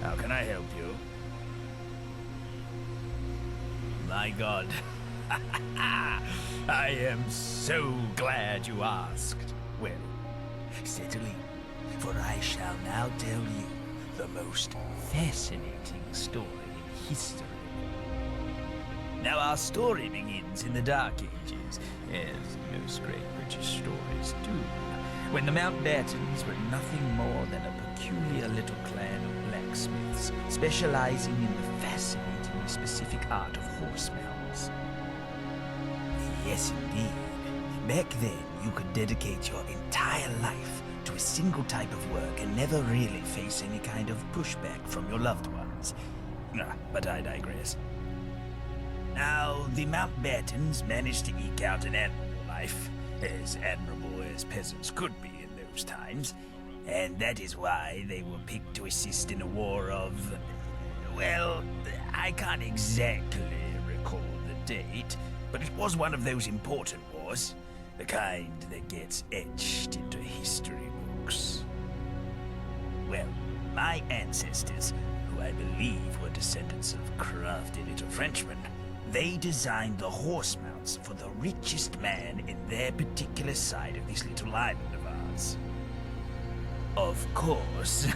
How can I help you? My God. I am so glad you asked. Well, settle in, for I shall now tell you the most fascinating story in history. Now, our story begins in the Dark Ages, as most great British stories do, when the Mountbattens were nothing more than a peculiar little clan of blacksmiths, specializing in the fascinatingly specific art of horse mounts. Yes, indeed. Back then, you could dedicate your entire life to a single type of work and never really face any kind of pushback from your loved ones. But I digress. Now, the Mountbattens managed to eke out an admirable life, as admirable as peasants could be in those times, and that is why they were picked to assist in a war of... well, I can't exactly recall the date, but it was one of those important wars, the kind that gets etched into history books. Well, my ancestors, who I believe were descendants of crafty little Frenchmen, they designed the horse mounts for the richest man in their particular side of this little island of ours. Of course,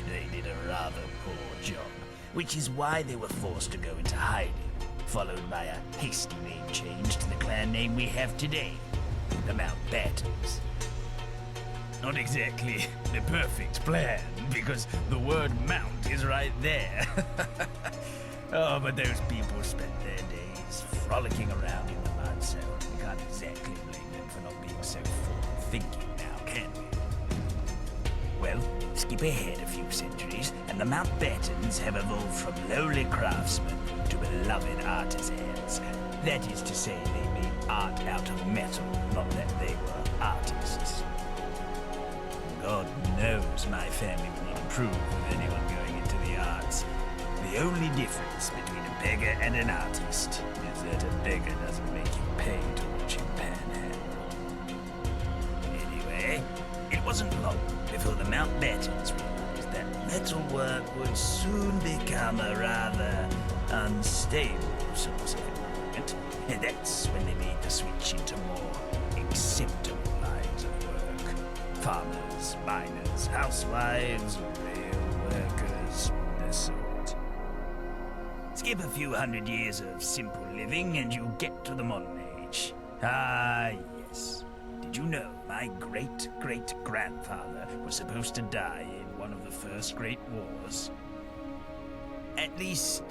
they did a rather poor job, which is why they were forced to go into hiding, followed by a hasty name change to the clan name we have today, the Mountbattens. Not exactly the perfect plan, because the word mount is right there. Oh, but those people spent their days frolicking around in the mud, so we can't exactly blame them for not being so forward-thinking now, can we? Well, skip ahead a few centuries, and the Mountbattens have evolved from lowly craftsmen to beloved artisans. That is to say, they made art out of metal, not that they were artists. God knows my family will not approve of anyone going into the arts. The only difference between a beggar and an artist is that a beggar doesn't make you pay to watch him panhandle. Anyway, it wasn't long before the Mountbattens realized that metal work would soon become a rather unstable source of employment, and that's when they made the switch into more acceptable lines of work. Farmers, miners, housewives, rail workers, the sort. Skip a few hundred years of simple living and you get to the modern age. Ah, yes. Did you know my great-great-grandfather was supposed to die in one of the first Great Wars? At least,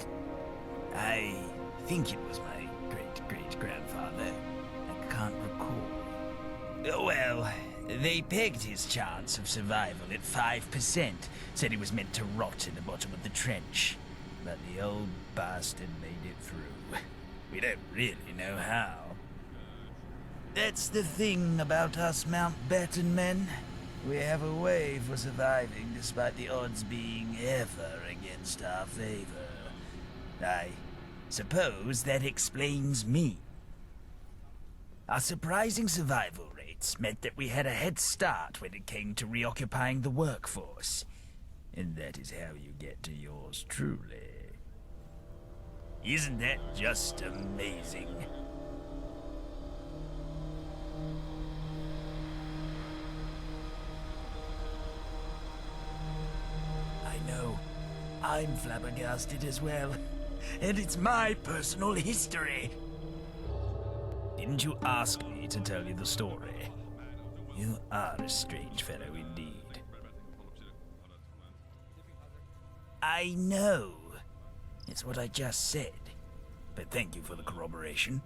I think it was my great-great-grandfather. I can't recall. Well, they pegged his chance of survival at 5%, said he was meant to rot in the bottom of the trench. But the old bastard made it through. We don't really know how. That's the thing about us Mountbatten men. We have a way for surviving despite the odds being ever against our favor. I suppose that explains me. Our surprising survival rates meant that we had a head start when it came to reoccupying the workforce. And that is how you get to yours truly. Isn't that just amazing? I know. I'm flabbergasted as well. And it's my personal history. Didn't you ask me to tell you the story? You are a strange fellow indeed. I know. It's what I just said. But thank you for the corroboration.